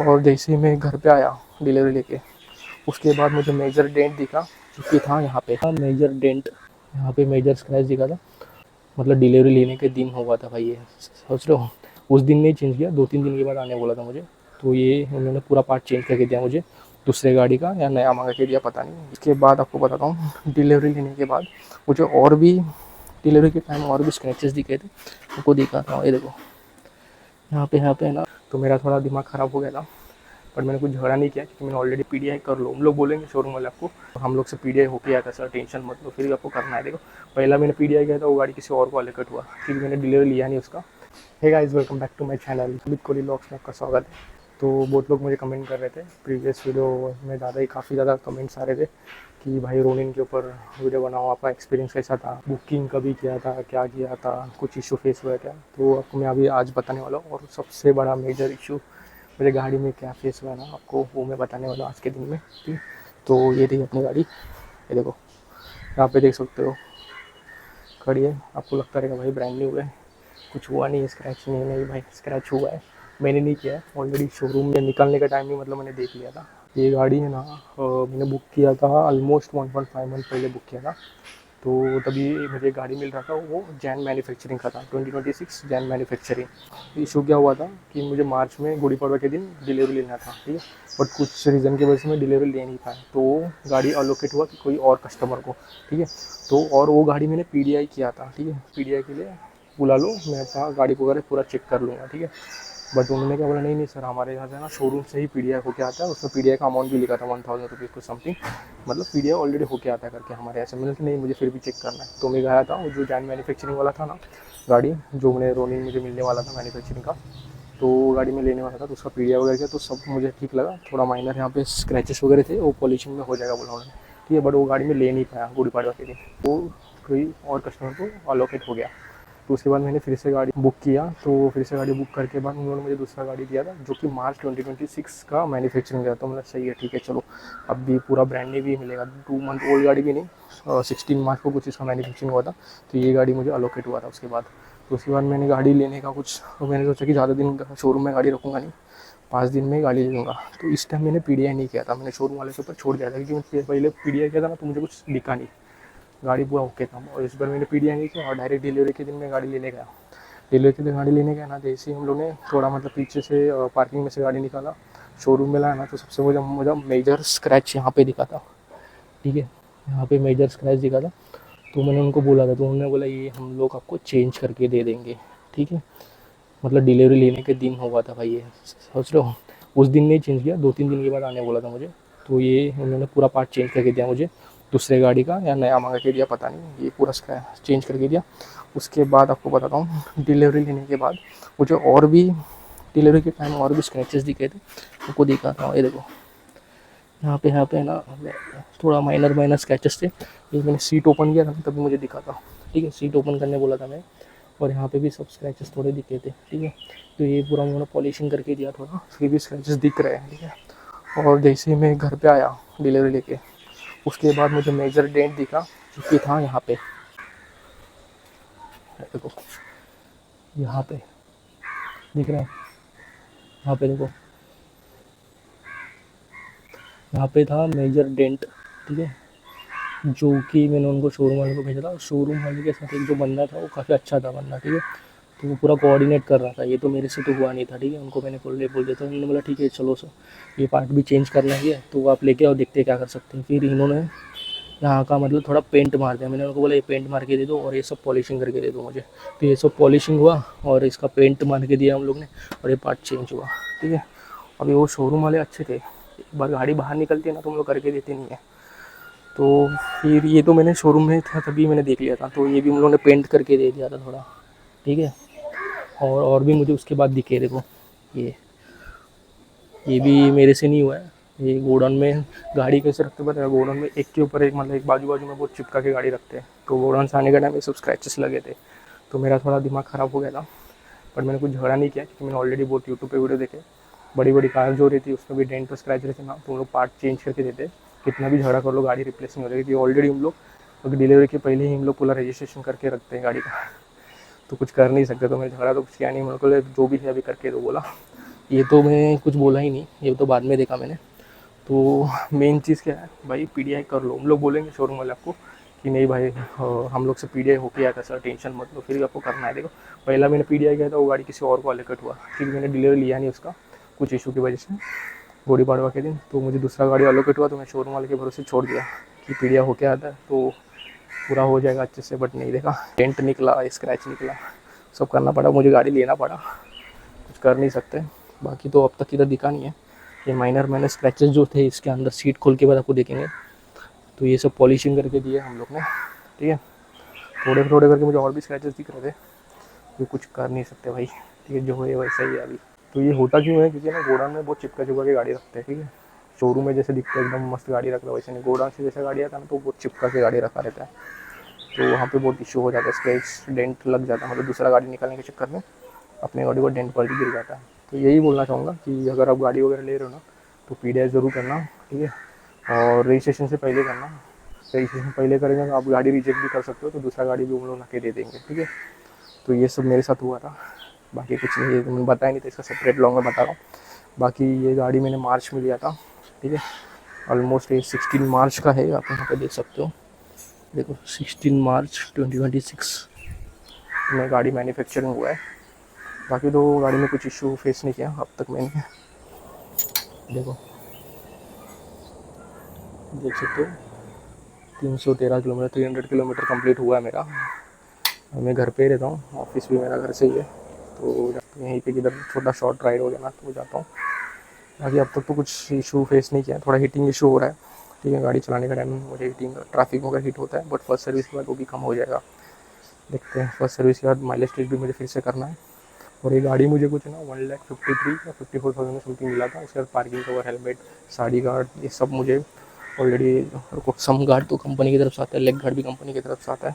और जैसे ही मैं घर पे आया डिलीवरी लेके, उसके बाद मुझे मेजर डेंट दिखा कि था यहाँ पे, मेजर डेंट, यहाँ पे मेजर स्क्रैच दिखा था। मतलब डिलीवरी लेने के दिन हुआ था भाई ये, सोच रहे हो। उस दिन नहीं चेंज किया, 2-3 दिन के बाद आने बोला था मुझे। तो ये उन्होंने पूरा पार्ट चेंज करके दिया मुझे, दूसरे गाड़ी का या नया मंगा के दिया पता नहीं। इसके बाद आपको बताता हूँ, डिलीवरी लेने के बाद मुझे और भी डिलीवरी के टाइम और भी स्क्रैचेस दिखे थे, उनको दिखाता हूँ। ये देखो यहाँ पे है ना। तो मेरा थोड़ा दिमाग ख़राब हो गया था, पर मैंने कुछ झगड़ा नहीं किया क्योंकि मैंने ऑलरेडी पीडीआई कर लो। हम लोग बोलेंगे शोरूम वाले आपको, हम लोग से पीडीआई होके आया था सर, टेंशन मत लो, फिर भी आपको करना है। देखो पहला मैंने पीडीआई किया था, वो गाड़ी किसी और को अलोकेट हुआ क्योंकि मैंने डिलीवरी लिया नहीं उसका। Hey guys, welcome back to my channel, Amit Kohli vlogs में आपका स्वागत है। तो बहुत लोग मुझे कमेंट कर रहे थे प्रीवियस वीडियो में, काफ़ी ज़्यादा कमेंट्स आ रहे थे कि भाई रोनिन के ऊपर वीडियो बनाओ, आपका एक्सपीरियंस कैसा था, बुकिंग कभी किया था, क्या किया था, कुछ इशू फेस हुआ क्या। तो आपको मैं अभी आज बताने वाला हूँ, और सबसे बड़ा मेजर इशू मेरे गाड़ी में क्या फेस हुआ ना आपको, वो मैं बताने वाला हूँ आज के दिन में। ठीक, तो ये रही अपनी गाड़ी, ये देखो यहाँ पे देख सकते हो खड़ी है। आपको लगता रहेगा भाई ब्रांड न्यू है, कुछ हुआ नहीं है, स्क्रैच नहीं है। नहीं भाई, स्क्रैच हुआ है, मैंने नहीं किया है, ऑलरेडी शोरूम में निकलने का टाइम ही मतलब मैंने देख लिया था। ये गाड़ी है ना, मैंने बुक किया था ऑलमोस्ट 1.5 मंथ पहले बुक किया था। तो तभी मुझे गाड़ी मिल रहा था, वो जैन मैन्युफैक्चरिंग का था, 2026 जैन मैन्युफैक्चरिंग। इशू क्या हुआ था कि मुझे मार्च में गुड़ी पड़वा के दिन डिलीवरी लेना था, ठीक है। बट कुछ रीज़न की वजह से मैं डिलीवरी ले नहीं पाया, तो गाड़ी अलोकेट हुआ कि कोई और कस्टमर को, ठीक है। तो और वो गाड़ी मैंने पीडीआई किया था, ठीक है। पीडीआई के लिए बुला लो, मैं अपना गाड़ी को पूरा चेक कर लूँगा, ठीक है। बट उन्होंने क्या बोला, नहीं नहीं सर, हमारे यहाँ से ना शोरूम से ही पीडीआई होके आता है। उसमें पीडीआई का अमाउंट भी लिखा था 1000 रुपीज़ कुछ समथिंग, मतलब पीडीआई ऑलरेडी होके आता है करके हमारे यहाँ से। मैंने कहा नहीं, मुझे फिर भी चेक करना है। तो मैं गया था, वो जो जैन मैन्युफैक्चरिंग वाला था ना गाड़ी, जो मैंने रोनिन मुझे मिलने वाला था मैन्युफैक्चरिंग का, तो गाड़ी में लेने वाला था। तो उसका पीडीआई वगैरह किया तो सब मुझे ठीक लगा। थोड़ा माइनर यहाँ पे स्क्रैचेस वगैरह थे, वो पॉलिशिंग में हो जाएगा बोला उन्होंने, ठीक है। बट वो गाड़ी में ले नहीं पाया गुड़ी पड़वा के दिन, वो कोई और कस्टमर को अलोकेट हो गया। तो उसके बाद मैंने फिर से गाड़ी बुक किया। तो फिर से गाड़ी बुक करके बाद उन्होंने मुझे दूसरा गाड़ी दिया था, जो कि मार्च 2026 का मैन्युफैक्चरिंग गया। तो मतलब सही है, ठीक है चलो, अब भी पूरा ब्रांड न्यू भी मिलेगा, 2 मंथ ओल्ड गाड़ी भी नहीं। 16 मार्च को कुछ इसका मैन्युफैक्चरिंग हुआ था, तो ये गाड़ी मुझे अलोकेट हुआ था उसके बाद। तो उसके बाद मैंने गाड़ी लेने का कुछ, तो मैंने सोचा कि ज़्यादा दिन शोरूम में गाड़ी रखूँगा नहीं, 5 दिन में गाड़ी ले लूँगा। तो इस टाइम मैंने पीडीआई नहीं किया था, मैंने शोरूम वाले के ऊपर छोड़ दिया था, क्योंकि पहले पीडीआई किया था ना तो मुझे कुछ दिखा नहीं, गाड़ी पूरा ओके था। और इस बार मैंने पीडीआई नहीं किया और डायरेक्ट डिलीवरी के दिन मैं गाड़ी लेने गया। डिलीवरी के दिन गाड़ी लेने गया ना, जैसे ही हम लोग ने थोड़ा मतलब पीछे से पार्किंग में से गाड़ी निकाला, शोरूम में लाया ना, तो सबसे मुझे मेजर स्क्रैच यहाँ पे दिखा था, ठीक है। यहाँ पे मेजर स्क्रैच दिखा था। तो मैंने उनको बोला था, तो उन्होंने बोला ये हम लोग आपको चेंज करके दे देंगे, ठीक है। मतलब डिलीवरी लेने के दिन हुआ था भाई ये, सोच रहे हो। उस दिन नहीं चेंज किया, 2-3 दिन के बाद आने बोला था मुझे। तो ये उन्होंने पूरा पार्ट चेंज करके दिया मुझे, दूसरे गाड़ी का या नया मंगा के दिया पता नहीं, ये पूरा चेंज करके दिया। उसके बाद आपको बताता हूँ, डिलीवरी लेने के बाद मुझे और भी डिलीवरी के टाइम और भी स्क्रैचेस दिखे थे, उनको दिखाता हूँ। ये देखो यहाँ पे है ना, थोड़ा माइनर स्क्रैचेस थे। ये मैंने सीट ओपन किया था तभी मुझे दिखा था, ठीक है। सीट ओपन करने बोला था मैं, और यहाँ पे भी सब स्क्रैचेस थोड़े दिखे थे, ठीक है। तो ये पूरा मैंने पॉलिशिंग करके दिया थोड़ा, फिर भी स्क्रैचेस दिख रहे हैं, ठीक है। और जैसे ही मैं घर पे आया डिलीवरी लेके, उसके बाद मुझे मेजर डेंट दिखा कि था यहाँ पे, देखो यहाँ पे दिख रहा है, यहाँ पे देखो, यहाँ पे था मेजर डेंट, ठीक है। जो कि मैंने उनको शोरूम वाले को भेजा था, शोरूम वाले के साथ एक जो बंदा था वो काफ़ी अच्छा था बंदा, ठीक है। तो वो पूरा कोऑर्डिनेट कर रहा था, ये तो मेरे से तो हुआ नहीं था, ठीक है। उनको मैंने बोल दिया था, उन्होंने बोला ठीक है चलो सर, ये पार्ट भी चेंज करना ही है तो आप लेके आओ, देखते क्या कर सकते हैं। फिर इन्होंने यहाँ का मतलब थोड़ा पेंट मार दिया। मैंने उनको बोला ये पेंट मार के दे दो और ये सब पॉलिशिंग करके दे दो मुझे। तो ये सब पॉलिशिंग हुआ और इसका पेंट मार के दिया हम लोग ने, और ये पार्ट चेंज हुआ, ठीक है। अभी वो शोरूम वाले अच्छे थे, एक बार गाड़ी बाहर निकलती है ना तो हम लोग करके देते नहीं है। तो फिर ये तो मैंने शोरूम में था तभी मैंने देख लिया था, तो ये भी उन लोगों ने पेंट करके दे दिया था थोड़ा, ठीक है। और भी मुझे उसके बाद दिखे, देखो ये भी मेरे से नहीं हुआ है। ये गोडाउन में गाड़ी कैसे रखते पता है, गोडाउन में एक के ऊपर एक, मतलब एक बाजू बाजू में बहुत चिपका के गाड़ी रखते हैं। तो गोडाउन से आने के टाइम ये सब स्क्रैचेस लगे थे, तो मेरा थोड़ा दिमाग ख़राब हो गया था। पर मैंने कुछ झगड़ा नहीं किया क्योंकि मैंने ऑलरेडी बहुत यूट्यूब पे वीडियो देखे, बड़ी बड़ी कार जो रहती है उसमें भी डेंट पर स्क्रैच रहते ना, तो हम लोग पार्ट चेंज करके देते। कितना भी झगड़ा कर लो गाड़ी रिप्लेस नहीं हो जाएगी, ऑलरेडी हम लोग डिलीवरी के पहले ही हम लोग पूरा रजिस्ट्रेशन करके रखते हैं गाड़ी का। तो कुछ कर नहीं सकते, तो मैंने झगड़ा तो कुछ किया नहीं, मेरे को जो भी है अभी करके दो बोला। ये तो मैं कुछ बोला ही नहीं, ये तो बाद में देखा मैंने। तो मेन चीज़ क्या है भाई, पीडीआई कर लो। हम लोग बोलेंगे शोरूम वाले आपको कि नहीं भाई हम लोग से पीडीआई होके आया था सर, टेंशन मत लो, फिर भी आपको करना है। देखो पहला मैंने पीडीआई किया था, वो गाड़ी किसी और को अलोकेट हुआ, क्योंकि मैंने डिलीवरी लिया नहीं उसका कुछ इशू की वजह से, गुड़ी पड़वा के दिन। तो मुझे दूसरा गाड़ी अलोकेट हुआ, तो मैं शोरूम वाले के भरोसे छोड़ दिया कि पीडीआई होके आता है तो पूरा हो जाएगा अच्छे से। बट नहीं, देखा डेंट निकला, स्क्रैच निकला, सब करना पड़ा, मुझे गाड़ी लेना पड़ा, कुछ कर नहीं सकते। बाकी तो अब तक इधर दिखा नहीं है। ये माइनर मैंने स्क्रैचेस जो थे इसके अंदर, सीट खोल के बाद आपको देखेंगे, तो ये सब पॉलिशिंग करके दिए हम लोग ने, ठीक है। थोड़े थोड़े करके मुझे और भी स्क्रैचेस दिख रहे थे, जो कुछ कर नहीं सकते भाई, ठीक है, जो है वैसा ही है अभी। तो ये होता क्यों है, क्योंकि ना गोडाउन में बहुत चिपका चिपका के गाड़ी रखते हैं, ठीक है। शोरूम में जैसे दिखता है एकदम मस्त गाड़ी रख रहा है, वैसे नहीं, गोडाउन से जैसा गाड़ी आता है ना तो बहुत चिपका के गाड़ी रखा रहता है, तो वहाँ पे बहुत इशू हो जाता है, स्क्रैच डेंट लग जाता है, मतलब दूसरा गाड़ी निकालने के चक्कर में अपने गाड़ी को डेंट पर गिर जाता है। तो यही बोलना चाहूँगा कि अगर आप गाड़ी वगैरह ले रहे हो ना तो पीडीआई ज़रूर करना, ठीक है। और रजिस्ट्रेशन से पहले करना, रजिस्ट्रेशन पहले करेंगे तो आप गाड़ी रिजेक्ट भी कर सकते हो, तो दूसरा गाड़ी भी हम लोग ला के दे देंगे, ठीक है। तो ये सब मेरे साथ हुआ था, बाकी कुछ नहीं, ये तो मैंने बताया नहीं था, इसका सेपरेट लॉन्ग में बता रहा हूँ। बाकी ये गाड़ी मैंने मार्च में लिया था, ठीक है। ऑलमोस्ट ये 16 मार्च का है, आप यहाँ पे देख सकते हो, देखो 16 मार्च 2026 में गाड़ी मैन्युफैक्चरिंग हुआ है। बाकी तो गाड़ी में कुछ इशू फेस नहीं किया अब तक मैंने, देखो देख सकते हो 313 किलोमीटर, 300 किलोमीटर कंप्लीट हुआ है मेरा। मैं घर पे ही रहता हूँ, ऑफिस भी मेरा घर से ही है, तो यहीं पे किधर छोटा शॉर्ट राइड हो गया ना तो जाता हूँ। बाकी अब तक तो कुछ इशू फेस नहीं किया, थोड़ा हीटिंग इशू हो रहा है, ठीक है। गाड़ी चलाने का टाइम मुझे हीटिंग, ट्रैफिक वगैरह हीट होता है, बट फर्स्ट सर्विस के बाद वो भी कम हो जाएगा, देखते हैं। फर्स्ट सर्विस के बाद माइलेज टेस्ट भी मुझे फिर से करना है। और ये गाड़ी मुझे कुछ ना 1,53,000 या 54,000 में समथिंग मिला था। उसके बाद parking cover, helmet, sari guard, ये सब मुझे ऑलरेडी, सम गार्ड तो कंपनी की तरफ से आता है, लेग गार्ड भी कंपनी की तरफ से आता है।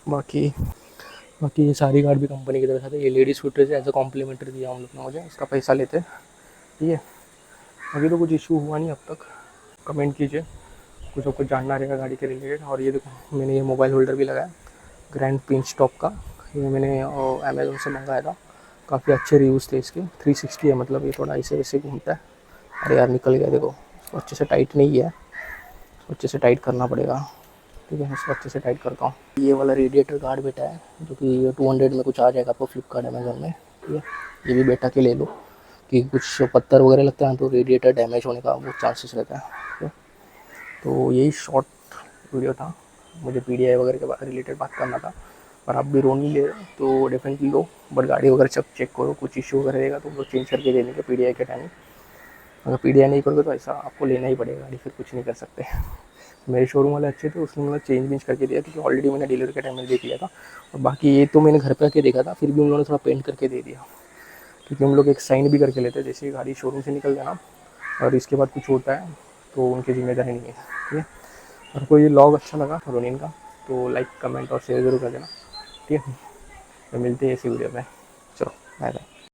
बाकी बाकी ये सारी गार्ड भी कंपनी की तरफ से आता है। ये ladies footage as a complimentary दिया हम लोग ने मुझे, इसका पैसा लेते हैं, ठीक है। अभी तो कुछ इशू हुआ नहीं अब तक। कमेंट कीजिए कुछ आपको जानना रहेगा गाड़ी के रिलेटेड। और ये देखो मैंने ये मोबाइल होल्डर भी लगाया ग्रैंड पिंच टॉप का, ये मैंने अमेज़ोन से मंगाया था, काफ़ी अच्छे रिव्यूज़ थे इसके। 360 है, मतलब ये थोड़ा ऐसे वैसे घूमता है। अरे यार निकल गया, देखो इसको अच्छे से टाइट नहीं है, इसको अच्छे से टाइट करना पड़ेगा, ठीक है। इसको अच्छे से टाइट करता हूँ। ये वाला रेडिएटर गार्ड बेटा है, जो कि 200 में कुछ आ जाएगा आपको फ्लिपकार्ट अमेज़ोन में, ठीक है। ये भी बेटा के ले लो, कि कुछ पत्थर वगैरह लगता है तो रेडिएटर डैमेज होने का वो चांसेस रहता है, ठीक है। तो यही शॉर्ट वीडियो था, मुझे पीडीआई वगैरह के रिलेटेड बात करना था। और आप भी लोन ले रहे हो तो डेफिनेटली लो, बट गाड़ी वगैरह सब चेक करो, कुछ इशू वगैरह रहेगा तो वो चेंज करके दे देंगे पीडीआई के टाइम। अगर पीडीआई नहीं करोगे तो ऐसा आपको लेना ही पड़ेगा गाड़ी, फिर कुछ नहीं कर सकते। मेरे शोरूम वाले अच्छे थे, उसने मतलब चेंज करके दिया, क्योंकि ऑलरेडी मैंने डिलीवरी के टाइम में देख लिया था। और बाकी ये तो मैंने घर पे आके देखा था, फिर भी उन्होंने थोड़ा पेंट करके दे दिया, क्योंकि हम लोग एक साइन भी करके लेते हैं, जैसे ही गाड़ी शोरूम से निकल जाना और इसके बाद कुछ होता है तो उनकी जिम्मेदारी नहीं है, ठीक है। और कोई लॉग अच्छा लगा रोनिन का तो लाइक, कमेंट और शेयर जरूर कर देना, ठीक है। तो मिलते हैं इसी वीडियो में।